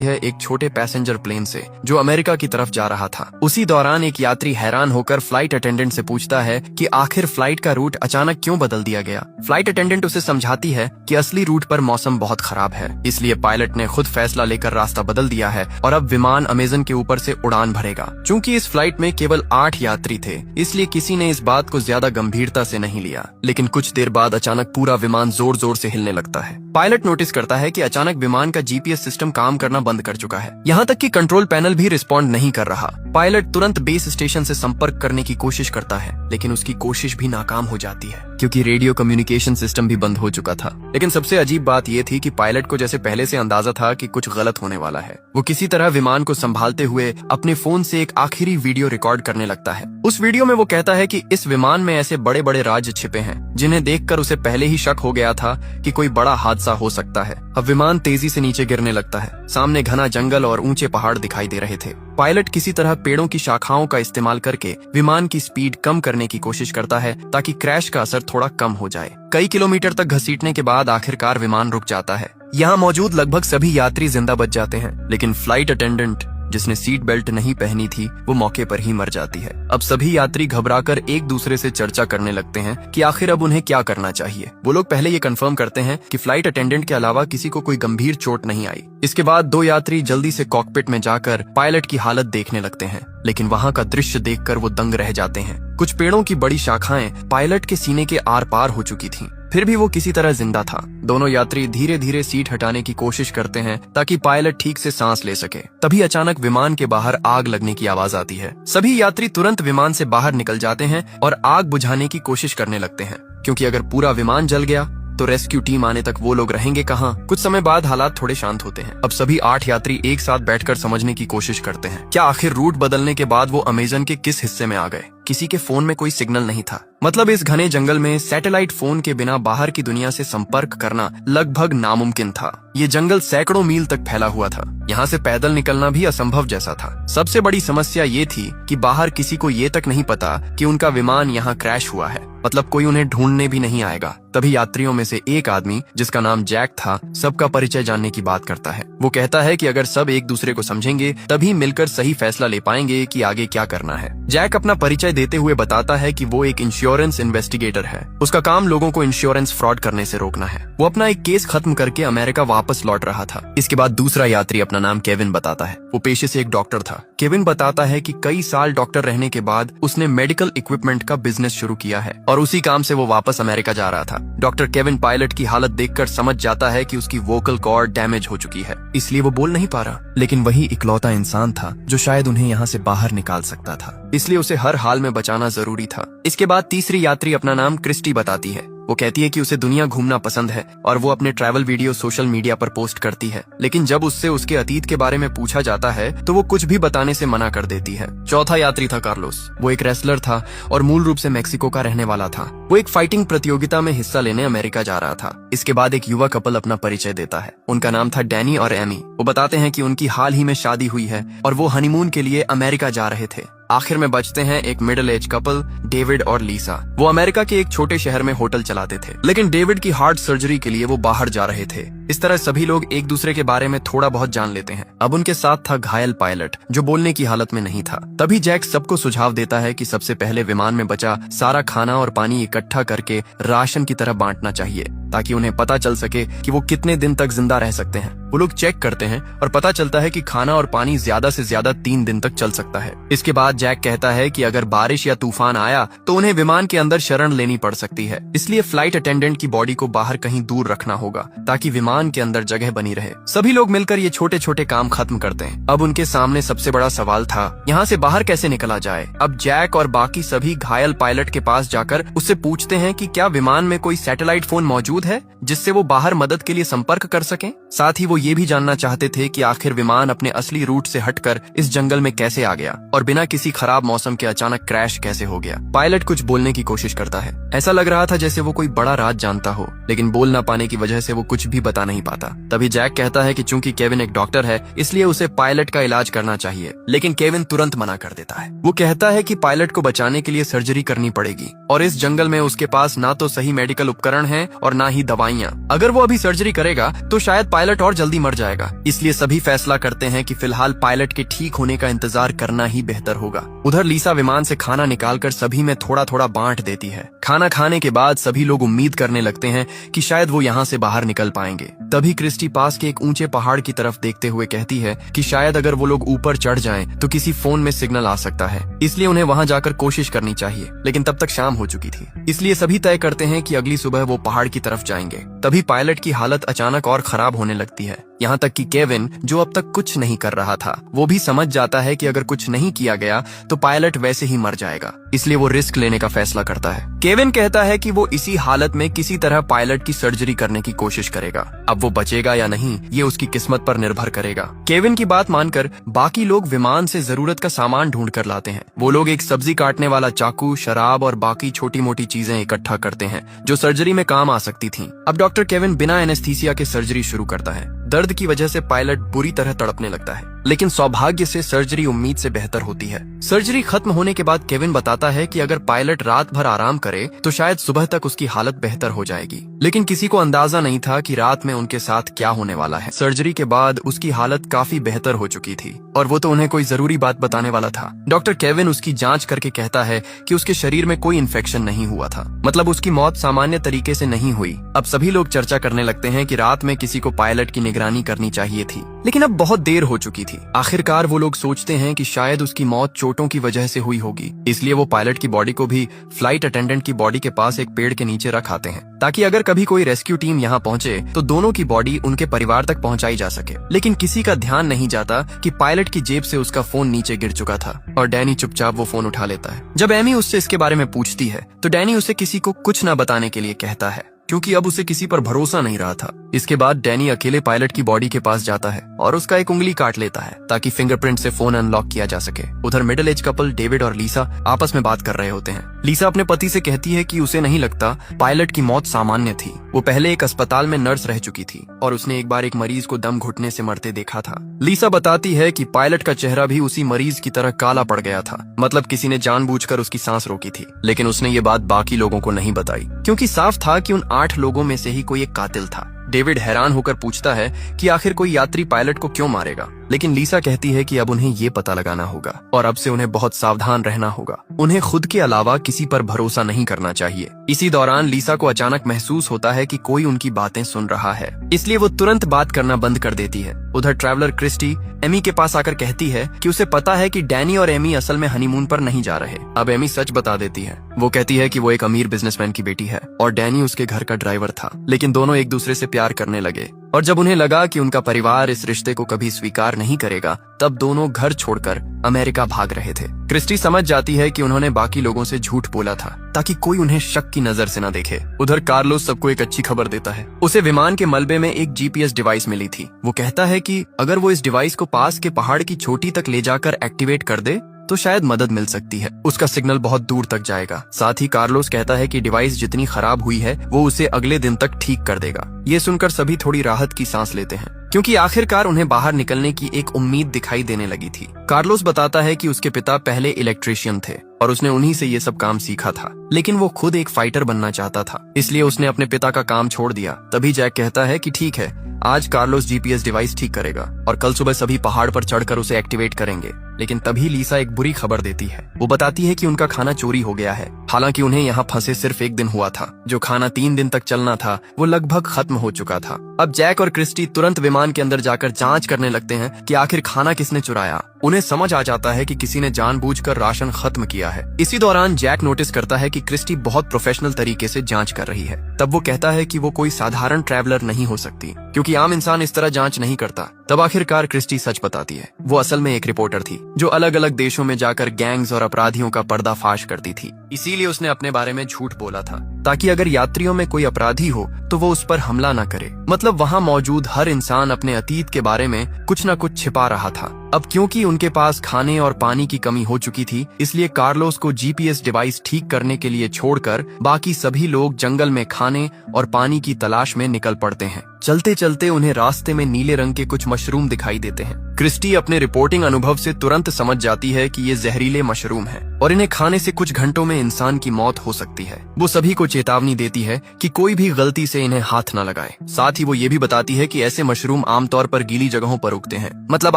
है एक छोटे पैसेंजर प्लेन से जो अमेरिका की तरफ जा रहा था। उसी दौरान एक यात्री हैरान होकर फ्लाइट अटेंडेंट से पूछता है कि आखिर फ्लाइट का रूट अचानक क्यों बदल दिया गया। फ्लाइट अटेंडेंट उसे समझाती है कि असली रूट पर मौसम बहुत खराब है, इसलिए पायलट ने खुद फैसला लेकर रास्ता बदल दिया है और अब विमान अमेज़न के ऊपर से उड़ान भरेगा। चूंकि इस फ्लाइट में केवल 8 यात्री थे, इसलिए किसी ने इस बात को ज्यादा गंभीरता से नहीं लिया। लेकिन कुछ देर बाद अचानक पूरा विमान जोर जोर से हिलने लगता है। पायलट नोटिस करता है कि अचानक विमान का जीपीएस सिस्टम काम करना बंद कर चुका है, यहाँ तक कि कंट्रोल पैनल भी रिस्पॉन्ड नहीं कर रहा। पायलट तुरंत बेस स्टेशन से संपर्क करने की कोशिश करता है, लेकिन उसकी कोशिश भी नाकाम हो जाती है क्योंकि रेडियो कम्युनिकेशन सिस्टम भी बंद हो चुका था। लेकिन सबसे अजीब बात यह थी कि पायलट को जैसे पहले से अंदाजा था कि कुछ गलत होने वाला है। वो किसी तरह विमान को संभालते हुए अपने फोन से एक आखिरी वीडियो रिकॉर्ड करने लगता है। उस वीडियो में वो कहता है कि इस विमान में ऐसे बड़े बड़े राज छिपे हैं जिन्हें देखकर उसे पहले ही शक हो गया था कि कोई बड़ा हादसा हो सकता है। अब विमान तेजी से नीचे गिरने लगता है। सामने घना जंगल और ऊंचे पहाड़ दिखाई दे रहे थे। पायलट किसी तरह पेड़ों की शाखाओं का इस्तेमाल करके विमान की स्पीड कम करने की कोशिश करता है ताकि क्रैश का असर थोड़ा कम हो जाए। कई किलोमीटर तक घसीटने के बाद आखिरकार विमान रुक जाता है। यहाँ मौजूद लगभग सभी यात्री जिंदा बच जाते हैं, लेकिन फ्लाइट अटेंडेंट जिसने सीट बेल्ट नहीं पहनी थी वो मौके पर ही मर जाती है। अब सभी यात्री घबराकर एक दूसरे से चर्चा करने लगते हैं कि आखिर अब उन्हें क्या करना चाहिए। वो लोग पहले ये कंफर्म करते हैं कि फ्लाइट अटेंडेंट के अलावा किसी को कोई गंभीर चोट नहीं आई। इसके बाद 2 यात्री जल्दी से कॉकपिट में जाकर पायलट की हालत देखने लगते हैं, लेकिन वहाँ का दृश्य देखकर वो दंग रह जाते हैं। कुछ पेड़ों की बड़ी शाखाएं पायलट के सीने के आर पार हो चुकी थीं, फिर भी वो किसी तरह जिंदा था। दोनों यात्री धीरे धीरे सीट हटाने की कोशिश करते हैं ताकि पायलट ठीक से सांस ले सके। तभी अचानक विमान के बाहर आग लगने की आवाज आती है। सभी यात्री तुरंत विमान से बाहर निकल जाते हैं और आग बुझाने की कोशिश करने लगते हैं, क्योंकि अगर पूरा विमान जल गया तो रेस्क्यू टीम आने तक वो लोग रहेंगे कहाँ। कुछ समय बाद हालात थोड़े शांत होते हैं। अब सभी 8 यात्री एक साथ बैठकर समझने की कोशिश करते हैं क्या आखिर रूट बदलने के बाद वो अमेज़न के किस हिस्से में आ गए। किसी के फोन में कोई सिग्नल नहीं था, मतलब इस घने जंगल में सैटेलाइट फोन के बिना बाहर की दुनिया से संपर्क करना लगभग नामुमकिन था। ये जंगल सैकड़ों मील तक फैला हुआ था, यहाँ से पैदल निकलना भी असंभव जैसा था। सबसे बड़ी समस्या ये थी कि बाहर किसी को ये तक नहीं पता कि उनका विमान यहाँ क्रैश हुआ है, मतलब कोई उन्हें ढूंढने भी नहीं आएगा। तभी यात्रियों में से एक आदमी जिसका नाम जैक था सबका परिचय जानने की बात करता है। वो कहता है कि अगर सब एक दूसरे को समझेंगे तभी मिलकर सही फैसला ले पाएंगे कि आगे क्या करना है। जैक अपना परिचय देते हुए बताता है कि वो एक इंश्योरेंस इन्वेस्टिगेटर है। उसका काम लोगों को इंश्योरेंस फ्रॉड करने से रोकना है। वो अपना एक केस खत्म करके अमेरिका वापस लौट रहा था। इसके बाद दूसरा यात्री अपना नाम केविन बताता है। वो पेशे से एक डॉक्टर था। केविन बताता है कि कई साल डॉक्टर रहने के बाद उसने मेडिकल इक्विपमेंट का बिजनेस शुरू किया है और उसी काम से वो वापस अमेरिका जा रहा था। डॉक्टर केविन पायलट की हालत देखकर समझ जाता है कि उसकी वोकल कॉर्ड डैमेज हो चुकी है, इसलिए वो बोल नहीं पा रहा। लेकिन वही इकलौता इंसान था जो शायद उन्हें यहाँ से बाहर निकाल सकता था, इसलिए उसे हर हाल में बचाना जरूरी था। इसके बाद तीसरी यात्री अपना नाम क्रिस्टी बताती है। वो कहती है कि उसे दुनिया घूमना पसंद है और वो अपने ट्रैवल वीडियो सोशल मीडिया पर पोस्ट करती है, लेकिन जब उससे उसके अतीत के बारे में पूछा जाता है तो वो कुछ भी बताने से मना कर देती है। चौथा यात्री था कार्लोस। वो एक रेसलर था और मूल रूप से मेक्सिको का रहने वाला था। वो एक फाइटिंग प्रतियोगिता में हिस्सा लेने अमेरिका जा रहा था। इसके बाद एक युवा कपल अपना परिचय देता है। उनका नाम था डैनी और एमी। वो बताते हैं कि उनकी हाल ही में शादी हुई है और वो हनीमून के लिए अमेरिका जा रहे थे। आखिर में बचते हैं एक मिडिल एज कपल, डेविड और लीसा। वो अमेरिका के एक छोटे शहर में होटल चलाते थे, लेकिन डेविड की हार्ट सर्जरी के लिए वो बाहर जा रहे थे। इस तरह सभी लोग एक दूसरे के बारे में थोड़ा बहुत जान लेते हैं। अब उनके साथ था घायल पायलट जो बोलने की हालत में नहीं था। तभी जैक सबको सुझाव देता है कि सबसे पहले विमान में बचा सारा खाना और पानी इकट्ठा करके राशन की तरह बांटना चाहिए ताकि उन्हें पता चल सके कि वो कितने दिन तक जिंदा रह सकते हैं। वो लोग चेक करते हैं और पता चलता है कि खाना और पानी ज्यादा से ज्यादा 3 दिन तक चल सकता है। इसके बाद जैक कहता है कि अगर बारिश या तूफान आया तो उन्हें विमान के अंदर शरण लेनी पड़ सकती है, इसलिए फ्लाइट अटेंडेंट की बॉडी को बाहर कहीं दूर रखना होगा ताकि विमान के अंदर जगह बनी रहे। सभी लोग मिलकर ये छोटे छोटे काम खत्म करते हैं। अब उनके सामने सबसे बड़ा सवाल था यहाँ से बाहर कैसे निकला जाए। अब जैक और बाकी सभी घायल पायलट के पास जाकर उससे पूछते हैं कि क्या विमान में कोई सैटेलाइट फोन मौजूद है जिससे वो बाहर मदद के लिए संपर्क कर सकें। साथ ही वो ये भी जानना चाहते थे कि आखिर विमान अपने असली रूट से हटकर इस जंगल में कैसे आ गया और बिना किसी खराब मौसम के अचानक क्रैश कैसे हो गया। पायलट कुछ बोलने की कोशिश करता है। ऐसा लग रहा था जैसे वो कोई बड़ा राज जानता हो, लेकिन बोल ना पाने की वजह से वो कुछ भी बता नहीं नहीं पाता। तभी जैक कहता है कि चूंकि केविन एक डॉक्टर है इसलिए उसे पायलट का इलाज करना चाहिए, लेकिन केविन तुरंत मना कर देता है। वो कहता है कि पायलट को बचाने के लिए सर्जरी करनी पड़ेगी और इस जंगल में उसके पास ना तो सही मेडिकल उपकरण है और ना ही दवाइयाँ। अगर वो अभी सर्जरी करेगा तो शायद पायलट और जल्दी मर जाएगा। इसलिए सभी फैसला करते हैं कि फिलहाल पायलट के ठीक होने का इंतजार करना ही बेहतर होगा। उधर लीसा विमान से खाना निकालकर सभी में थोड़ा थोड़ा बांट देती है। खाना खाने के बाद सभी लोग उम्मीद करने लगते हैं कि शायद वो यहाँ से बाहर निकल पाएंगे। तभी क्रिस्टी पास के एक ऊंचे पहाड़ की तरफ देखते हुए कहती है कि शायद अगर वो लोग ऊपर चढ़ जाएं तो किसी फोन में सिग्नल आ सकता है, इसलिए उन्हें वहां जाकर कोशिश करनी चाहिए। लेकिन तब तक शाम हो चुकी थी, इसलिए सभी तय करते हैं कि अगली सुबह वो पहाड़ की तरफ जाएंगे। तभी पायलट की हालत अचानक और खराब होने लगती है, यहाँ तक कि केविन जो अब तक कुछ नहीं कर रहा था वो भी समझ जाता है कि अगर कुछ नहीं किया गया तो पायलट वैसे ही मर जाएगा। इसलिए वो रिस्क लेने का फैसला करता है। केविन कहता है कि वो इसी हालत में किसी तरह पायलट की सर्जरी करने की कोशिश करेगा। अब वो बचेगा या नहीं ये उसकी किस्मत पर निर्भर करेगा। केविन की बात मानकर बाकी लोग विमान से जरूरत का सामान ढूंढ कर लाते हैं। वो लोग एक सब्जी काटने वाला चाकू, शराब और बाकी छोटी मोटी चीजें इकट्ठा करते हैं जो सर्जरी में काम आ सकती थीं। अब डॉक्टर केविन बिना एनेस्थीसिया के सर्जरी शुरू करता है। दर्द की वजह से पायलट बुरी तरह तड़पने लगता है, लेकिन सौभाग्य से सर्जरी उम्मीद से बेहतर होती है। सर्जरी खत्म होने के बाद केविन बताता है कि अगर पायलट रात भर आराम करे तो शायद सुबह तक उसकी हालत बेहतर हो जाएगी। लेकिन किसी को अंदाजा नहीं था कि रात में उनके साथ क्या होने वाला है। सर्जरी के बाद उसकी हालत काफी बेहतर हो चुकी थी और वो तो उन्हें कोई जरूरी बात बताने वाला था। डॉक्टर केविन उसकी जांच करके कहता है कि उसके शरीर में कोई इन्फेक्शन नहीं हुआ था, मतलब उसकी मौत सामान्य तरीके से नहीं हुई। अब सभी लोग चर्चा करने लगते हैं कि रात में किसी को पायलट की निगरानी करनी चाहिए थी, लेकिन अब बहुत देर हो चुकी थी। आखिरकार वो लोग सोचते हैं कि शायद उसकी मौत चोटों की वजह से हुई होगी, इसलिए वो पायलट की बॉडी को भी फ्लाइट अटेंडेंट की बॉडी के पास एक पेड़ के नीचे रख आते हैं, ताकि अगर कभी कोई रेस्क्यू टीम यहाँ पहुँचे तो दोनों की बॉडी उनके परिवार तक पहुँचाई जा सके। लेकिन किसी का ध्यान नहीं जाता कि पायलट की जेब से उसका फोन नीचे गिर चुका था और डैनी चुपचाप वो फोन उठा लेता है। जब एमी उससे इसके बारे में पूछती है तो डैनी उसे किसी को कुछ न बताने के लिए कहता है, क्योंकि अब उसे किसी पर भरोसा नहीं रहा था। इसके बाद डैनी अकेले पायलट की बॉडी के पास जाता है और उसका एक उंगली काट लेता है ताकि फिंगरप्रिंट से फोन अनलॉक किया जा सके। उधर मिडिल एज कपल डेविड और लीसा आपस में बात कर रहे होते हैं। लीसा अपने पति से कहती है कि उसे नहीं लगता पायलट की मौत सामान्य थी। वो पहले एक अस्पताल में नर्स रह चुकी थी और उसने एक बार एक मरीज को दम घुटने से मरते देखा था। लीसा बताती है कि पायलट का चेहरा भी उसी मरीज की तरह काला पड़ गया था, मतलब किसी ने जानबूझकर उसकी सांस रोकी थी। लेकिन उसने ये बात बाकी लोगों को नहीं बताई, क्योंकि साफ था कि उन 8 लोगों में से ही कोई एक कातिल था। डेविड हैरान होकर पूछता है कि आखिर कोई यात्री पायलट को क्यों मारेगा, लेकिन लीसा कहती है कि अब उन्हें ये पता लगाना होगा और अब से उन्हें बहुत सावधान रहना होगा। उन्हें खुद के अलावा किसी पर भरोसा नहीं करना चाहिए। इसी दौरान लीसा को अचानक महसूस होता है कि कोई उनकी बातें सुन रहा है, इसलिए वो तुरंत बात करना बंद कर देती है। उधर ट्रैवलर क्रिस्टी एमी के पास आकर कहती है कि उसे पता है कि डैनी और एमी असल में हनीमून पर नहीं जा रहे। अब एमी सच बता देती है। वो कहती है कि वो एक अमीर बिजनेसमैन की बेटी है और डैनी उसके घर का ड्राइवर था, लेकिन दोनों एक दूसरे से प्यार करने लगे और जब उन्हें लगा कि उनका परिवार इस रिश्ते को कभी स्वीकार नहीं करेगा तब दोनों घर छोड़कर अमेरिका भाग रहे थे। क्रिस्टी समझ जाती है कि उन्होंने बाकी लोगों से झूठ बोला था ताकि कोई उन्हें शक की नजर से न देखे। उधर कार्लोस सबको एक अच्छी खबर देता है। उसे विमान के मलबे में एक जीपीएस डिवाइस मिली थी। वो कहता है कि अगर वो इस डिवाइस को पास के पहाड़ की चोटी तक ले जाकर एक्टिवेट कर दे तो शायद मदद मिल सकती है। उसका सिग्नल बहुत दूर तक जाएगा। साथ ही कार्लोस कहता है कि डिवाइस जितनी खराब हुई है वो उसे अगले दिन तक ठीक कर देगा। ये सुनकर सभी थोड़ी राहत की सांस लेते हैं, क्योंकि आखिरकार उन्हें बाहर निकलने की एक उम्मीद दिखाई देने लगी थी। कार्लोस बताता है कि उसके पिता पहले इलेक्ट्रिशियन थे और उसने उन्हीं से ये सब काम सीखा था, लेकिन वो खुद एक फाइटर बनना चाहता था, इसलिए उसने अपने पिता का काम छोड़ दिया। तभी जैक कहता है कि ठीक है, आज कार्लोस जीपीएस डिवाइस ठीक करेगा और कल सुबह सभी पहाड़ पर चढ़कर उसे एक्टिवेट करेंगे। लेकिन तभी लीसा एक बुरी खबर देती है। वो बताती है कि उनका खाना चोरी हो गया है। हालांकि उन्हें यहाँ फंसे सिर्फ एक दिन हुआ था। जो खाना 3 दिन तक चलना था वो लगभग खत्म हो चुका था। अब जैक और क्रिस्टी तुरंत विमान के अंदर जाकर जांच करने लगते हैं कि आखिर खाना किसने चुराया। उन्हें समझ आ जाता है कि किसी ने जानबूझकर राशन खत्म किया है। इसी दौरान जैक नोटिस करता है कि क्रिस्टी बहुत प्रोफेशनल तरीके से जांच कर रही है। तब वो कहता है कि वो कोई साधारण ट्रैवलर नहीं हो सकती, क्योंकि आम इंसान इस तरह जांच नहीं करता। तब आखिरकार क्रिस्टी सच बताती है। वो असल में एक रिपोर्टर थी जो अलग अलग देशों में जाकर गैंग्स और अपराधियों का पर्दाफाश करती थी। इसीलिए उसने अपने बारे में झूठ बोला था ताकि अगर यात्रियों में कोई अपराधी हो तो वो उस पर हमला न करे। मतलब वहाँ मौजूद हर इंसान अपने अतीत के बारे में कुछ न कुछ छिपा रहा था। अब क्योंकि उनके पास खाने और पानी की कमी हो चुकी थी, इसलिए कार्लोस को जीपीएस डिवाइस ठीक करने के लिए छोड़कर बाकी सभी लोग जंगल में खाने और पानी की तलाश में निकल पड़ते हैं। चलते चलते उन्हें रास्ते में नीले रंग के कुछ मशरूम दिखाई देते हैं। क्रिस्टी अपने रिपोर्टिंग अनुभव से तुरंत समझ जाती है कि ये जहरीले मशरूम हैं और इन्हें खाने से कुछ घंटों में इंसान की मौत हो सकती है। वो सभी को चेतावनी देती है कि कोई भी गलती से इन्हें हाथ न लगाए। साथ ही वो ये भी बताती है कि ऐसे मशरूम आमतौर पर गीली जगहों पर उगते हैं, मतलब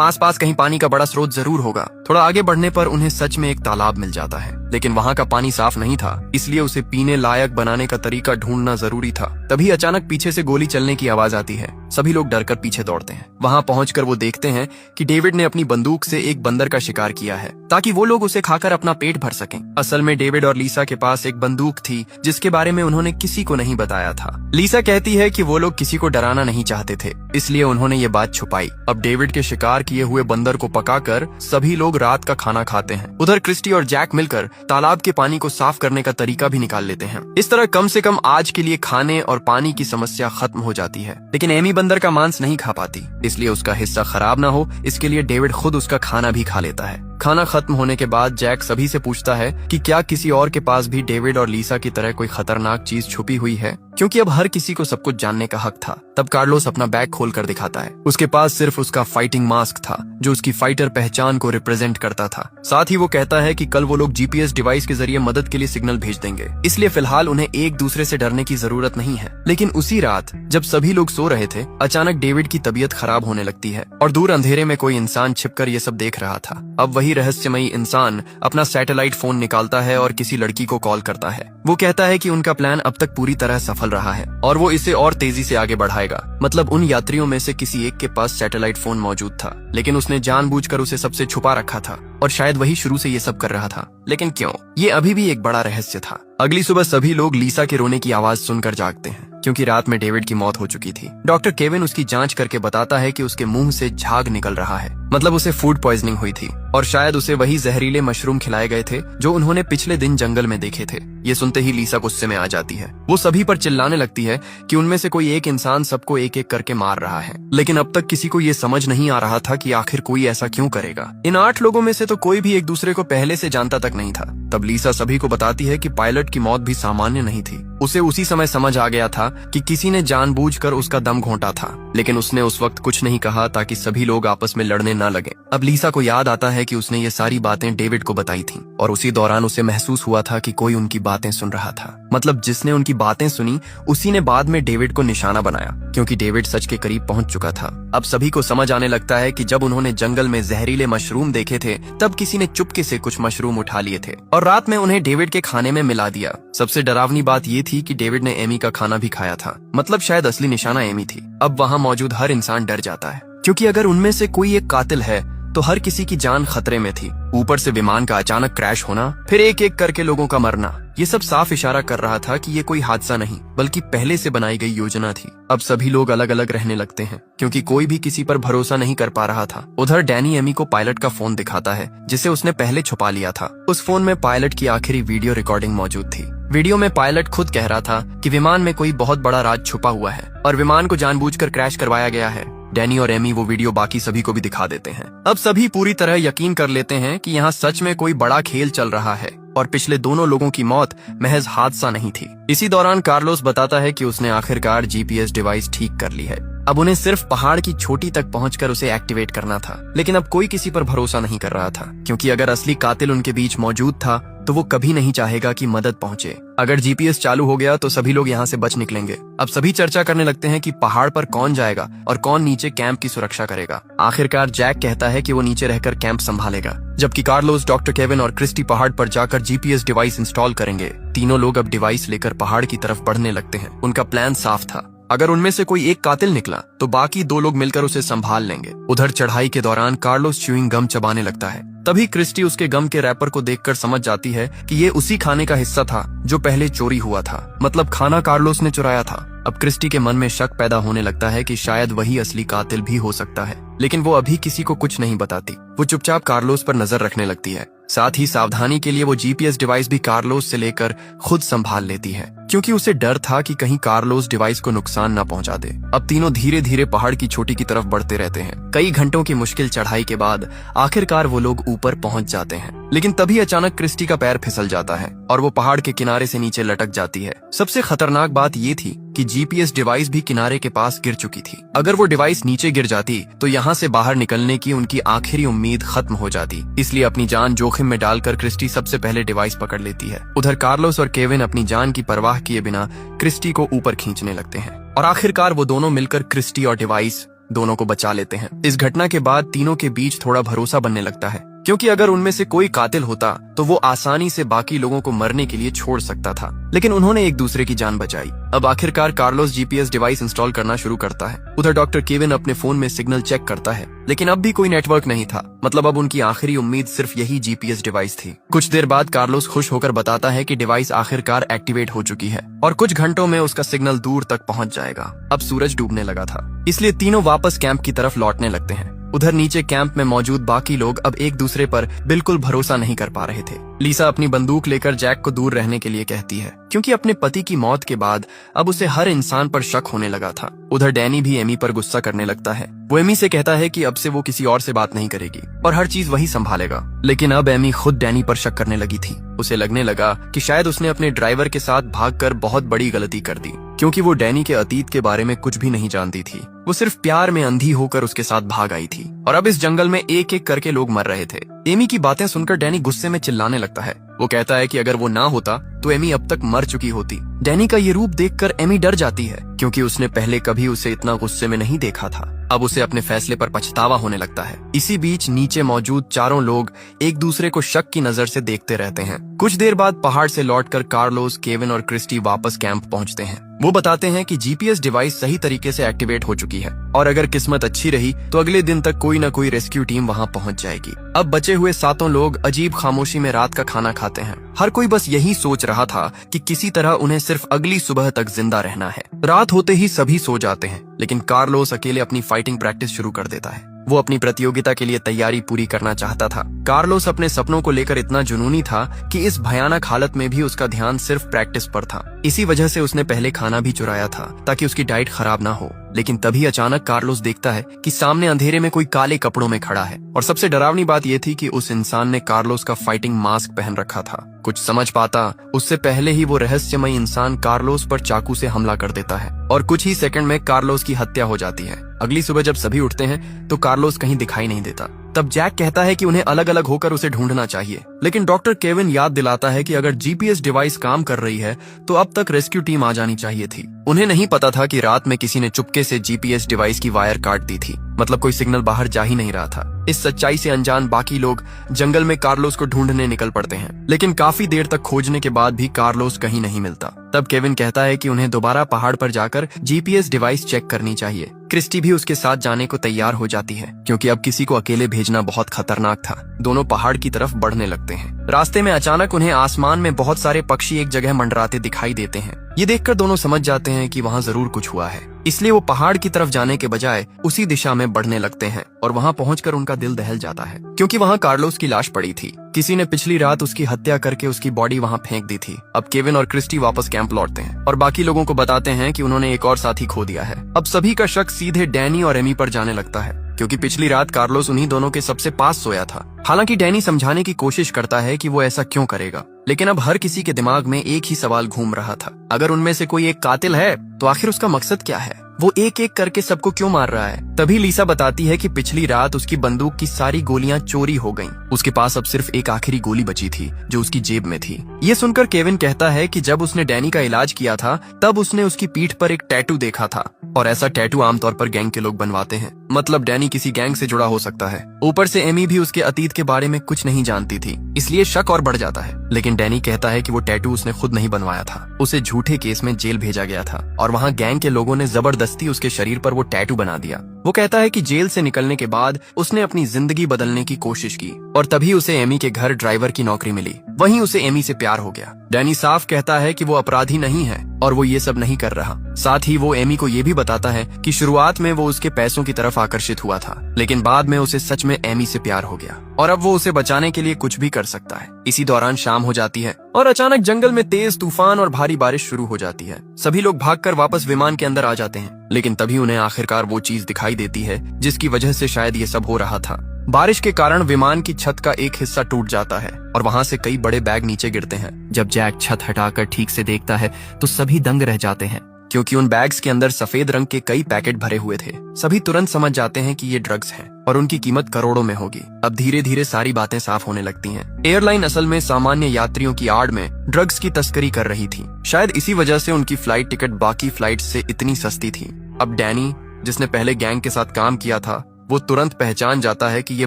आसपास कहीं पानी का बड़ा स्रोत जरूर होगा। थोड़ा आगे बढ़ने पर उन्हें सच में एक तालाब मिल जाता है, लेकिन वहाँ का पानी साफ नहीं था, इसलिए उसे पीने लायक बनाने का तरीका ढूंढना जरूरी था। तभी अचानक पीछे से गोली चलने की आवाज आती है। सभी लोग डरकर पीछे दौड़ते हैं। वहाँ पहुंचकर वो देखते हैं कि डेविड ने अपनी बंदूक से एक बंदर का शिकार किया है ताकि वो लोग उसे खाकर अपना पेट भर सकें। असल में डेविड और लीसा के पास एक बंदूक थी जिसके बारे में उन्होंने किसी को नहीं बताया था। लीसा कहती है कि वो लोग किसी को डराना नहीं चाहते थे, इसलिए उन्होंने ये बात छुपाई। अब डेविड के शिकार किए हुए बंदर को पकाकर सभी लोग रात का खाना खाते हैं। उधर क्रिस्टी और जैक मिलकर तालाब के पानी को साफ करने का तरीका भी निकाल लेते हैं। इस तरह कम से कम आज के लिए खाने और पानी की समस्या खत्म हो जाती है। लेकिन एमी बंदर का मांस नहीं खा पाती, इसलिए उसका हिस्सा खराब ना हो इसके लिए डेविड खुद उसका खाना भी खा लेता है। खाना खत्म होने के बाद जैक सभी से पूछता है कि क्या किसी और के पास भी डेविड और लीसा की तरह कोई खतरनाक चीज छुपी हुई है, क्योंकि अब हर किसी को सब कुछ जानने का हक था। तब कार्लोस अपना बैग खोल कर दिखाता है। उसके पास सिर्फ उसका फाइटिंग मास्क था जो उसकी फाइटर पहचान को रिप्रेजेंट करता था। साथ ही वो कहता है कि कल वो लोग जीपीएस डिवाइस के जरिए मदद के लिए सिग्नल भेज देंगे, इसलिए फिलहाल उन्हें एक दूसरे से डरने की जरूरत नहीं है। लेकिन उसी रात जब सभी लोग सो रहे थे, अचानक डेविड की तबीयत खराब होने लगती है और दूर अंधेरे में कोई इंसान छिपकर ये सब देख रहा था। अब वही रहस्यमयी इंसान अपना सैटेलाइट फोन निकालता है और किसी लड़की को कॉल करता है। वो कहता है कि उनका प्लान अब तक पूरी तरह सफल रहा है और वो इसे और तेजी से आगे बढ़ाएगा। मतलब उन यात्रियों में से किसी एक के पास सैटेलाइट फोन मौजूद था, लेकिन उसने जानबूझकर उसे सबसे छुपा रखा था और शायद वही शुरू से ये सब कर रहा था। लेकिन क्यों, ये अभी भी एक बड़ा रहस्य था। अगली सुबह सभी लोग लीसा के रोने की आवाज सुनकर जागते हैं, क्योंकि रात में डेविड की मौत हो चुकी थी। डॉक्टर केविन उसकी जांच करके बताता है कि उसके मुंह से झाग निकल रहा है, मतलब उसे फूड पॉइजनिंग हुई थी और शायद उसे वही जहरीले मशरूम खिलाए गए थे जो उन्होंने पिछले दिन जंगल में देखे थे। ये सुनते ही लीसा गुस्से में आ जाती है। वो सभी पर चिल्लाने लगती है कि उनमें से कोई एक इंसान सबको एक एक करके मार रहा है, लेकिन अब तक किसी को ये समझ नहीं आ रहा था कि आखिर कोई ऐसा क्यों करेगा। इन 8 लोगों में से तो कोई भी एक दूसरे को पहले से जानता तक नहीं था। तब लीसा सभी को बताती है कि पायलट की मौत भी सामान्य नहीं थी। उसे उसी समय समझ आ गया था कि किसी ने जानबूझकर उसका दम घोंटा था, लेकिन उसने उस वक्त कुछ नहीं कहा ताकि सभी लोग आपस में लड़ने न लगे। अब लीसा को याद आता है कि उसने ये सारी बातें डेविड को बताई थीं और उसी दौरान उसे महसूस हुआ था कि कोई उनकी बातें सुन रहा था। मतलब जिसने उनकी बातें सुनी उसी ने बाद में डेविड को निशाना बनाया, क्योंकि डेविड सच के करीब पहुंच चुका था। अब सभी को समझ आने लगता है कि जब उन्होंने जंगल में जहरीले मशरूम देखे थे तब किसी ने चुपके से कुछ मशरूम उठा लिए थे और रात में उन्हें डेविड के खाने में मिला दिया। सबसे डरावनी बात ये थी कि डेविड ने एमी का खाना भी खाया था, मतलब शायद असली निशाना एमी थी। अब वहाँ मौजूद हर इंसान डर जाता है, क्योंकि अगर उनमें से कोई एक कातिल है तो हर किसी की जान खतरे में थी। ऊपर से विमान का अचानक क्रैश होना, फिर एक एक करके लोगों का मरना, ये सब साफ इशारा कर रहा था कि ये कोई हादसा नहीं बल्कि पहले से बनाई गई योजना थी। अब सभी लोग अलग अलग रहने लगते हैं, क्योंकि कोई भी किसी पर भरोसा नहीं कर पा रहा था। उधर डैनी एमी को पायलट का फोन दिखाता है जिसे उसने पहले छुपा लिया था। उस फोन में पायलट की आखिरी वीडियो रिकॉर्डिंग मौजूद थी। वीडियो में पायलट खुद कह रहा था कि विमान में कोई बहुत बड़ा राज छुपा हुआ है और विमान को जानबूझकर क्रैश करवाया गया है। डैनी और एमी वो वीडियो बाकी सभी को भी दिखा देते हैं। अब सभी पूरी तरह यकीन कर लेते हैं कि यहाँ सच में कोई बड़ा खेल चल रहा है और पिछले दोनों लोगों की मौत महज हादसा नहीं थी। इसी दौरान कार्लोस बताता है कि उसने आखिरकार जीपीएस डिवाइस ठीक कर ली है। अब उन्हें सिर्फ पहाड़ की चोटी तक पहुंचकर उसे एक्टिवेट करना था, लेकिन अब कोई किसी पर भरोसा नहीं कर रहा था, क्योंकि अगर असली कातिल उनके बीच मौजूद था तो वो कभी नहीं चाहेगा कि मदद पहुंचे। अगर जीपीएस चालू हो गया तो सभी लोग यहाँ से बच निकलेंगे। अब सभी चर्चा करने लगते हैं कि पहाड़ पर कौन जाएगा और कौन नीचे कैंप की सुरक्षा करेगा। आखिरकार जैक कहता है कि वो नीचे रहकर कैंप संभालेगा, जबकि कार्लोस, डॉक्टर केविन और क्रिस्टी पहाड़ पर जाकर जीपीएस डिवाइस इंस्टॉल करेंगे। तीनों लोग अब डिवाइस लेकर पहाड़ की तरफ बढ़ने लगते हैं। उनका प्लान साफ था, अगर उनमें से कोई एक कातिल निकला तो बाकी 2 लोग मिलकर उसे संभाल लेंगे। उधर चढ़ाई के दौरान कार्लोस च्यूइंग गम चबाने लगता है। तभी क्रिस्टी उसके गम के रैपर को देखकर समझ जाती है कि ये उसी खाने का हिस्सा था जो पहले चोरी हुआ था, मतलब खाना कार्लोस ने चुराया था। अब क्रिस्टी के मन में शक पैदा होने लगता है कि शायद वही असली कातिल भी हो सकता है, लेकिन वो अभी किसी को कुछ नहीं बताती। वो चुपचाप कार्लोस पर नजर रखने लगती है। साथ ही सावधानी के लिए वो जीपीएस डिवाइस भी कार्लोस से लेकर खुद संभाल लेती है, क्योंकि उसे डर था कि कहीं कार्लोस डिवाइस को नुकसान न पहुंचा दे। अब तीनों धीरे धीरे पहाड़ की चोटी की तरफ बढ़ते रहते हैं। कई घंटों की मुश्किल चढ़ाई के बाद आखिरकार वो लोग ऊपर पहुंच जाते हैं। लेकिन तभी अचानक क्रिस्टी का पैर फिसल जाता है और वो पहाड़ के किनारे से नीचे लटक जाती है। सबसे खतरनाक बात ये थी कि जीपीएस डिवाइस भी किनारे के पास गिर चुकी थी। अगर वो डिवाइस नीचे गिर जाती तो यहाँ से बाहर निकलने की उनकी आखिरी उम्मीद खत्म हो जाती। इसलिए अपनी जान जोखिम में डालकर क्रिस्टी सबसे पहले डिवाइस पकड़ लेती है। उधर कार्लोस और केविन अपनी जान की परवाह किए बिना क्रिस्टी को ऊपर खींचने लगते हैं और आखिरकार वो दोनों मिलकर क्रिस्टी और डिवाइस दोनों को बचा लेते हैं। इस घटना के बाद तीनों के बीच थोड़ा भरोसा बनने लगता है, क्योंकि अगर उनमें से कोई कातिल होता तो वो आसानी से बाकी लोगों को मरने के लिए छोड़ सकता था, लेकिन उन्होंने एक दूसरे की जान बचाई। अब आखिरकार कार्लोस जीपीएस डिवाइस इंस्टॉल करना शुरू करता है। उधर डॉक्टर केविन अपने फोन में सिग्नल चेक करता है, लेकिन अब भी कोई नेटवर्क नहीं था। मतलब अब उनकी आखिरी उम्मीद सिर्फ यही जीपीएस डिवाइस थी। कुछ देर बाद कार्लोस खुश होकर बताता है कि डिवाइस आखिरकार एक्टिवेट हो चुकी है और कुछ घंटों में उसका सिग्नल दूर तक पहुंच जाएगा। अब सूरज डूबने लगा था, इसलिए तीनों वापस कैंप की तरफ लौटने लगते हैं। उधर नीचे कैंप में मौजूद बाकी लोग अब एक दूसरे पर बिल्कुल भरोसा नहीं कर पा रहे थे। लीसा अपनी बंदूक लेकर जैक को दूर रहने के लिए कहती है, क्योंकि अपने पति की मौत के बाद अब उसे हर इंसान पर शक होने लगा था। उधर डैनी भी एमी पर गुस्सा करने लगता है। वो एमी से कहता है कि अब से वो किसी और से बात नहीं करेगी और हर चीज वही संभालेगा। लेकिन अब एमी खुद डैनी पर शक करने लगी थी। उसे लगने लगा कि शायद उसने अपने ड्राइवर के साथ भागकर बहुत बड़ी गलती कर दी, क्योंकि वो डैनी के अतीत के बारे में कुछ भी नहीं जानती थी। वो सिर्फ प्यार में अंधी होकर उसके साथ भाग आई थी और अब इस जंगल में एक एक करके लोग मर रहे थे। एमी की बातें सुनकर डैनी गुस्से में चिल्लाने लगता है। वो कहता है कि अगर वो ना होता तो एमी अब तक मर चुकी होती। डैनी का ये रूप देखकर एमी डर जाती है, क्योंकि उसने पहले कभी उसे इतना गुस्से में नहीं देखा था। अब उसे अपने फैसले पर पछतावा होने लगता है। इसी बीच नीचे मौजूद चारों लोग एक दूसरे को शक की नजर से देखते रहते हैं। कुछ देर बाद पहाड़ से लौटकर कार्लोस, केविन और क्रिस्टी वापस कैंप पहुंचते हैं। वो बताते हैं कि जीपीएस डिवाइस सही तरीके से एक्टिवेट हो चुकी है और अगर किस्मत अच्छी रही तो अगले दिन तक कोई न कोई रेस्क्यू टीम वहां पहुंच जाएगी। अब बचे हुए सातों लोग अजीब खामोशी में रात का खाना खाते हैं। हर कोई बस यही सोच रहा था कि किसी तरह उन्हें सिर्फ अगली सुबह तक जिंदा रहना है। रात होते ही सभी सो जाते हैं, लेकिन कार्लोस अकेले अपनी फाइटिंग प्रैक्टिस शुरू कर देता है। वो अपनी प्रतियोगिता के लिए तैयारी पूरी करना चाहता था। कार्लोस अपने सपनों को लेकर इतना जुनूनी था कि इस भयानक हालत में भी उसका ध्यान सिर्फ प्रैक्टिस पर था। इसी वजह से उसने पहले खाना भी चुराया था ताकि उसकी डाइट खराब ना हो। लेकिन तभी अचानक कार्लोस देखता है कि सामने अंधेरे में कोई काले कपड़ों में खड़ा है और सबसे डरावनी बात यह थी कि उस इंसान ने कार्लोस का फाइटिंग मास्क पहन रखा था। कुछ समझ पाता उससे पहले ही वो रहस्यमय इंसान कार्लोस पर चाकू से हमला कर देता है और कुछ ही सेकंड में कार्लोस की हत्या हो जाती है। अगली सुबह जब सभी उठते हैं तो कार्लोस कहीं दिखाई नहीं देता। तब जैक कहता है कि उन्हें अलग अलग होकर उसे ढूंढना चाहिए, लेकिन डॉक्टर केविन याद दिलाता है कि अगर जीपीएस डिवाइस काम कर रही है तो अब तक रेस्क्यू टीम आ जानी चाहिए थी। उन्हें नहीं पता था कि रात में किसी ने चुपके से जीपीएस डिवाइस की वायर काट दी थी, मतलब कोई सिग्नल बाहर जा ही नहीं रहा था। इस सच्चाई से अनजान बाकी लोग जंगल में कार्लोस को ढूंढने निकल पड़ते हैं, लेकिन काफी देर तक खोजने के बाद भी कार्लोस कहीं नहीं मिलता। तब केविन कहता है कि उन्हें दोबारा पहाड़ पर जाकर जीपीएस डिवाइस चेक करनी चाहिए। क्रिस्टी भी उसके साथ जाने को तैयार हो जाती है, क्योंकि अब किसी को अकेले भेजना बहुत खतरनाक था। दोनों पहाड़ की तरफ बढ़ने लगते हैं। रास्ते में अचानक उन्हें आसमान में बहुत सारे पक्षी एक जगह मंडराते दिखाई देते हैं। ये देखकर दोनों समझ जाते हैं कि वहाँ जरूर कुछ हुआ है, इसलिए वो पहाड़ की तरफ जाने के बजाय उसी दिशा में बढ़ने लगते हैं और वहाँ पहुंचकर उनका दिल दहल जाता है, क्योंकि वहाँ कार्लोस की लाश पड़ी थी। किसी ने पिछली रात उसकी हत्या करके उसकी बॉडी वहाँ फेंक दी थी। अब केविन और क्रिस्टी वापस कैंप लौटते हैं और बाकी लोगों को बताते हैं कि उन्होंने एक और साथी खो दिया है। अब सभी का शक सीधे डैनी और एमी पर जाने लगता है, क्योंकि पिछली रात कार्लोस उन्हीं दोनों के सबसे पास सोया था। हालांकि डैनी समझाने की कोशिश करता है कि वो ऐसा क्यों करेगा, लेकिन अब हर किसी के दिमाग में एक ही सवाल घूम रहा था, अगर उनमें से कोई एक कातिल है तो आखिर उसका मकसद क्या है? वो एक एक करके सबको क्यों मार रहा है? तभी लीसा बताती है कि पिछली रात उसकी बंदूक की सारी गोलियां चोरी हो गईं। उसके पास अब सिर्फ एक आखिरी गोली बची थी जो उसकी जेब में थी। ये सुनकर केविन कहता है कि जब उसने डैनी का इलाज किया था तब उसने उसकी पीठ पर एक टैटू देखा था, और ऐसा टैटू आमतौर पर गैंग के लोग बनवाते हैं, मतलब डैनी किसी गैंग से जुड़ा हो सकता है। ऊपर से एमी भी उसके अतीत के बारे में कुछ नहीं जानती थी, इसलिए शक और बढ़ जाता है। लेकिन डैनी कहता है कि वो टैटू उसने खुद नहीं बनवाया था, उसे झूठे केस में जेल भेजा गया था और वहाँ गैंग के लोगों ने जबरदस्ती उसके शरीर पर वो टैटू बना दिया। वो कहता है कि जेल से निकलने के बाद उसने अपनी जिंदगी बदलने की कोशिश की और तभी उसे एमी के घर ड्राइवर की नौकरी मिली। वहीं उसे एमी से प्यार हो गया। डैनी साफ कहता है कि वो अपराधी नहीं है और वो ये सब नहीं कर रहा। साथ ही वो एमी को ये भी बताता है कि शुरुआत में वो उसके पैसों की तरफ आकर्षित हुआ था, लेकिन बाद में उसे सच में एमी से प्यार हो गया और अब वो उसे बचाने के लिए कुछ भी कर सकता है। इसी दौरान शाम हो जाती है और अचानक जंगल में तेज तूफान और भारी बारिश शुरू हो जाती है। सभी लोग भागकर वापस विमान के अंदर आ जाते हैं, लेकिन तभी उन्हें आखिरकार वो चीज दिखाई देती है जिसकी वजह से शायद ये सब हो रहा था। बारिश के कारण विमान की छत का एक हिस्सा टूट जाता है और वहाँ से कई बड़े बैग नीचे गिरते हैं। जब जैक छत हटाकर ठीक से देखता है तो सभी दंग रह जाते हैं, क्योंकि उन बैग्स के अंदर सफेद रंग के कई पैकेट भरे हुए थे। सभी तुरंत समझ जाते हैं कि ये ड्रग्स हैं और उनकी कीमत करोड़ों में होगी। अब धीरे धीरे सारी बातें साफ होने लगती हैं। एयरलाइन असल में सामान्य यात्रियों की आड़ में ड्रग्स की तस्करी कर रही थी। शायद इसी वजह से उनकी फ्लाइट टिकट बाकी फ्लाइट से इतनी सस्ती थी। अब डैनी, जिसने पहले गैंग के साथ काम किया था, वो तुरंत पहचान जाता है कि ये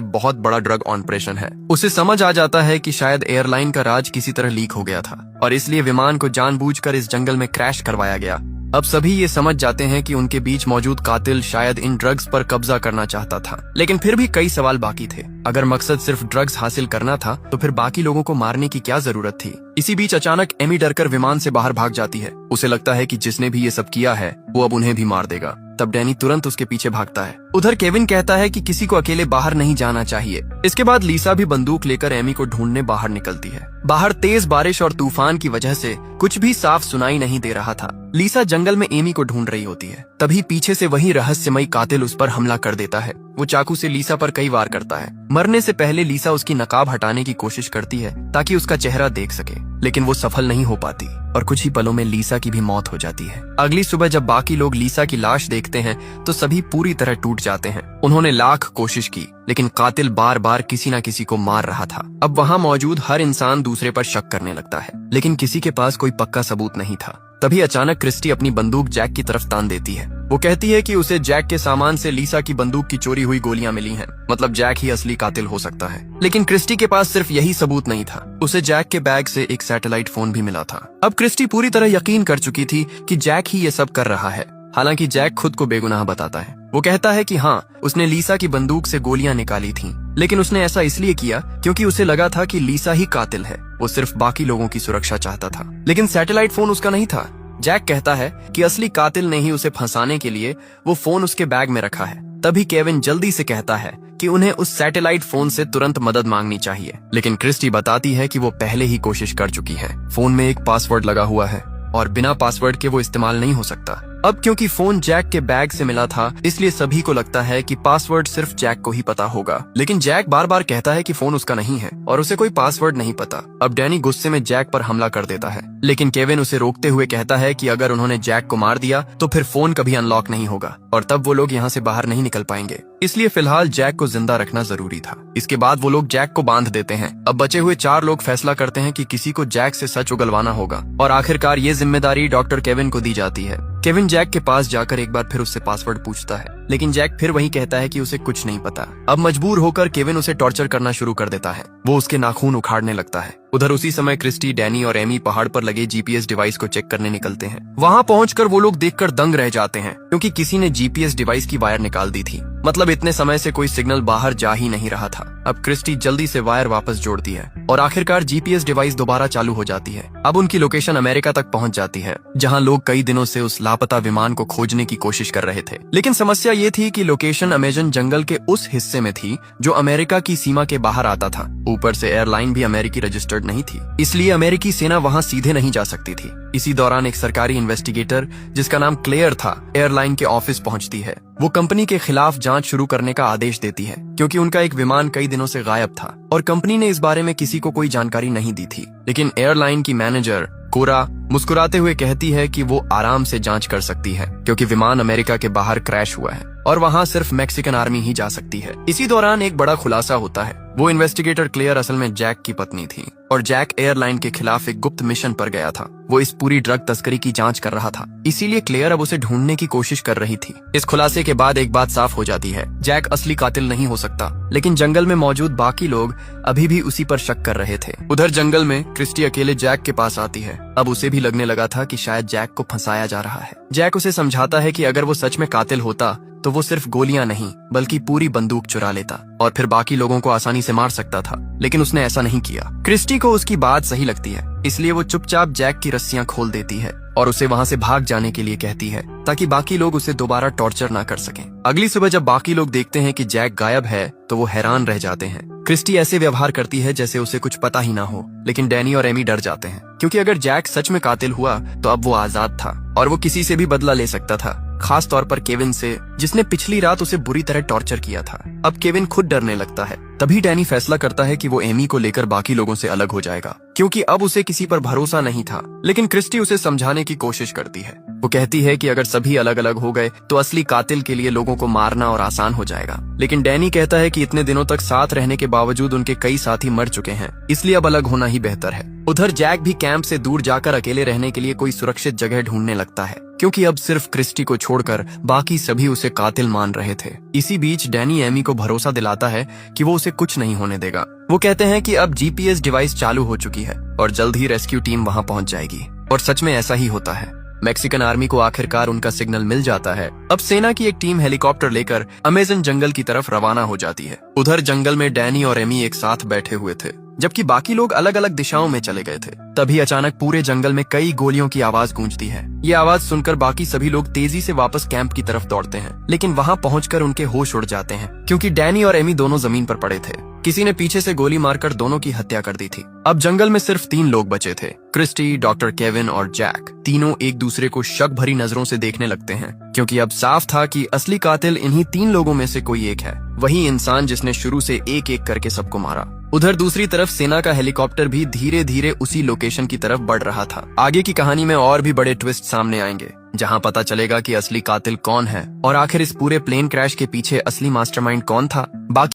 बहुत बड़ा ड्रग ऑपरेशन है। उसे समझ आ जाता है कि शायद एयरलाइन का राज किसी तरह लीक हो गया था और इसलिए विमान को जानबूझकर इस जंगल में क्रैश करवाया गया। अब सभी ये समझ जाते हैं कि उनके बीच मौजूद कातिल शायद इन ड्रग्स पर कब्जा करना चाहता था, लेकिन फिर भी कई सवाल बाकी थे। अगर मकसद सिर्फ ड्रग्स हासिल करना था तो फिर बाकी लोगों को मारने की क्या जरूरत थी। इसी बीच अचानक एमी डरकर विमान से बाहर भाग जाती है। उसे लगता है कि जिसने भी ये सब किया है वो अब उन्हें भी मार देगा। तब डैनी तुरंत उसके पीछे भागता है। उधर केविन कहता है कि किसी को अकेले बाहर नहीं जाना चाहिए। इसके बाद लीसा भी बंदूक लेकर एमी को ढूंढने बाहर निकलती है। बाहर तेज बारिश और तूफान की वजह से कुछ भी साफ सुनाई नहीं दे रहा था। लीसा जंगल में एमी को ढूंढ रही होती है, तभी पीछे से वही रहस्यमयी कातिल उस पर हमला कर देता है। वो चाकू से लीसा पर कई वार करता है। मरने से पहले लीसा उसकी नकाब हटाने की कोशिश करती है ताकि उसका चेहरा देख सके, लेकिन वो सफल नहीं हो पाती और कुछ ही पलों में लीसा की भी मौत हो जाती है। अगली सुबह जब बाकी लोग लीसा की लाश देखते हैं तो सभी पूरी तरह टूट जाते हैं। उन्होंने लाख कोशिश की, लेकिन कातिल बार बार किसी न किसी को मार रहा था। अब वहाँ मौजूद हर इंसान दूसरे पर शक करने लगता है, लेकिन किसी के पास कोई पक्का सबूत नहीं था। तभी अचानक क्रिस्टी अपनी बंदूक जैक की तरफ तान देती है। वो कहती है कि उसे जैक के सामान से लीसा की बंदूक की चोरी हुई गोलियां मिली हैं, मतलब जैक ही असली कातिल हो सकता है। लेकिन क्रिस्टी के पास सिर्फ यही सबूत नहीं था, उसे जैक के बैग से एक सैटेलाइट फोन भी मिला था। अब क्रिस्टी पूरी तरह यकीन कर चुकी थी कि जैक ही ये सब कर रहा है। हालांकि जैक खुद को बेगुनाह बताता है। वो कहता है कि हाँ, उसने लीसा की बंदूक से गोलियां निकाली थीं, लेकिन उसने ऐसा इसलिए किया क्योंकि उसे लगा था कि लीसा ही कातिल है। वो सिर्फ बाकी लोगों की सुरक्षा चाहता था। लेकिन सैटेलाइट फोन उसका नहीं था। जैक कहता है कि असली कातिल ने ही उसे फंसाने के लिए वो फोन उसके बैग में रखा है। तभी केविन जल्दी से कहता है कि उन्हें उस सैटेलाइट फोन से तुरंत मदद मांगनी चाहिए, लेकिन क्रिस्टी बताती है कि वो पहले ही कोशिश कर चुकी है। फोन में एक पासवर्ड लगा हुआ है और बिना पासवर्ड के वो इस्तेमाल नहीं हो सकता। अब क्योंकि फोन जैक के बैग से मिला था, इसलिए सभी को लगता है कि पासवर्ड सिर्फ जैक को ही पता होगा। लेकिन जैक बार बार कहता है कि फोन उसका नहीं है और उसे कोई पासवर्ड नहीं पता। अब डैनी गुस्से में जैक पर हमला कर देता है, लेकिन केविन उसे रोकते हुए कहता है कि अगर उन्होंने जैक को मार दिया तो फिर फोन कभी अनलॉक नहीं होगा और तब वो लोग यहाँ से बाहर नहीं निकल पाएंगे। इसलिए फिलहाल जैक को जिंदा रखना जरूरी था। इसके बाद वो लोग जैक को बांध देते हैं। अब बचे हुए 4 लोग फैसला करते हैं कि किसी को जैक से सच उगलवाना होगा और आखिरकार ये जिम्मेदारी डॉक्टर केविन को दी जाती है। केविन जैक के पास जाकर एक बार फिर उससे पासवर्ड पूछता है, लेकिन जैक फिर वही कहता है कि उसे कुछ नहीं पता। अब मजबूर होकर केविन उसे टॉर्चर करना शुरू कर देता है। वो उसके नाखून उखाड़ने लगता है। उधर उसी समय क्रिस्टी, डैनी और एमी पहाड़ पर लगे जीपीएस डिवाइस को चेक करने निकलते हैं। वहाँ पहुंचकर वो लोग देखकर दंग रह जाते हैं, क्योंकि किसी ने जीपीएस डिवाइस की वायर निकाल दी थी। मतलब इतने समय से कोई सिग्नल बाहर जा ही नहीं रहा था। अब क्रिस्टी जल्दी से वायर वापस जोड़ती है और आखिरकार जीपीएस डिवाइस दोबारा चालू हो जाती है। अब उनकी लोकेशन अमेरिका तक पहुंच जाती है, जहां लोग कई दिनों से उस लापता विमान को खोजने की कोशिश कर रहे थे। लेकिन समस्या ये थी कि लोकेशन अमेजन जंगल के उस हिस्से में थी जो अमेरिका की सीमा के बाहर आता था। ऊपर से एयरलाइन भी अमेरिकी रजिस्टर्ड नहीं थी, इसलिए अमेरिकी सेना वहां सीधे नहीं जा सकती थी। इसी दौरान एक सरकारी इन्वेस्टिगेटर जिसका नाम क्लेयर था, एयरलाइन के ऑफिस पहुंचती है। वो कंपनी के खिलाफ जांच शुरू करने का आदेश देती है, क्योंकि उनका एक विमान कई दिनों से गायब था और कंपनी ने इस बारे में किसी को कोई जानकारी नहीं दी थी। लेकिन एयरलाइन की मैनेजर कोरा मुस्कुराते हुए कहती है कि वो आराम से जांच कर सकती है, क्योंकि विमान अमेरिका के बाहर क्रैश हुआ है और वहां सिर्फ मैक्सिकन आर्मी ही जा सकती है। इसी दौरान एक बड़ा खुलासा होता है। वो इन्वेस्टिगेटर क्लेयर असल में जैक की पत्नी थी और जैक एयरलाइन के खिलाफ एक गुप्त मिशन पर गया था। वो इस पूरी ड्रग तस्करी की जांच कर रहा था, इसीलिए क्लेयर अब उसे ढूंढने की कोशिश कर रही थी। इस खुलासे के बाद एक बात साफ हो जाती है, जैक असली कातिल नहीं हो सकता, लेकिन जंगल में मौजूद बाकी लोग अभी भी उसी पर शक कर रहे थे। उधर जंगल में क्रिस्टी अकेले जैक के पास आती है। अब उसे भी लगने लगा था कि शायद जैक को फंसाया जा रहा है। जैक उसे समझाता है कि अगर वो सच में कातिल होता तो वो सिर्फ गोलियां नहीं बल्कि पूरी बंदूक चुरा लेता और फिर बाकी लोगों को आसानी से मार सकता था, लेकिन उसने ऐसा नहीं किया। क्रिस्टी को उसकी बात सही लगती है, इसलिए वो चुपचाप जैक की रस्सियां खोल देती है और उसे वहां से भाग जाने के लिए कहती है ताकि बाकी लोग उसे दोबारा टॉर्चर ना कर सकें। अगली सुबह जब बाकी लोग देखते हैं कि जैक गायब है तो वो हैरान रह जाते हैं। क्रिस्टी ऐसे व्यवहार करती है जैसे उसे कुछ पता ही ना हो, लेकिन डैनी और एमी डर जाते हैं क्योंकि अगर जैक सच में कातिल हुआ तो अब वो आजाद था और वो किसी से भी बदला ले सकता था, खास तौर पर केविन से, जिसने पिछली रात उसे बुरी तरह टॉर्चर किया था। अब केविन खुद डरने लगता है। तभी डैनी फैसला करता है कि वो एमी को लेकर बाकी लोगों से अलग हो जाएगा क्योंकि अब उसे किसी पर भरोसा नहीं था। लेकिन क्रिस्टी उसे समझाने की कोशिश करती है। वो कहती है कि अगर सभी अलग अलग हो गए तो असली कातिल के लिए लोगों को मारना और आसान हो जाएगा। लेकिन डैनी कहता है कि इतने दिनों तक साथ रहने के बावजूद उनके कई साथी मर चुके हैं, इसलिए अब अलग होना ही बेहतर है। उधर जैक भी कैंप से दूर जाकर अकेले रहने के लिए कोई सुरक्षित जगह ढूंढने लगता है क्योंकि अब सिर्फ क्रिस्टी को छोड़कर बाकी सभी उसे कातिल मान रहे थे। इसी बीच डैनी एमी को भरोसा दिलाता है कि वो उसे कुछ नहीं होने देगा। वो कहते हैं कि अब जीपीएस डिवाइस चालू हो चुकी है और जल्द ही रेस्क्यू टीम वहां पहुंच जाएगी। और सच में ऐसा ही होता है। मैक्सिकन आर्मी को आखिरकार उनका सिग्नल मिल जाता है। अब सेना की एक टीम हेलीकॉप्टर लेकर अमेजन जंगल की तरफ रवाना हो जाती है। उधर जंगल में डैनी और एमी एक साथ बैठे हुए थे जबकि बाकी लोग अलग अलग दिशाओं में चले गए थे। तभी अचानक पूरे जंगल में कई गोलियों की आवाज गूंजती है। ये आवाज सुनकर बाकी सभी लोग तेजी से वापस कैंप की तरफ दौड़ते हैं, लेकिन वहां पहुंचकर उनके होश उड़ जाते हैं क्योंकि डैनी और एमी दोनों जमीन पर पड़े थे। किसी ने पीछे से गोली मारकर दोनों की हत्या कर दी थी। अब जंगल में सिर्फ 3 लोग बचे थे, क्रिस्टी, डॉक्टर केविन और जैक। तीनों एक दूसरे को शक भरी नजरों से देखने लगते हैं क्योंकि अब साफ था कि असली कातिल इन्हीं 3 लोगों में से कोई एक है, वही इंसान जिसने शुरू से एक एक करके सबको मारा। उधर दूसरी तरफ सेना का हेलीकॉप्टर भी धीरे धीरे उसी लोकेशन की तरफ बढ़ रहा था। आगे की कहानी में और भी बड़े ट्विस्ट सामने आएंगे जहां पता चलेगा कि असली कातिल कौन है और आखिर इस पूरे प्लेन क्रैश के पीछे असली मास्टरमाइंड कौन था। बाकी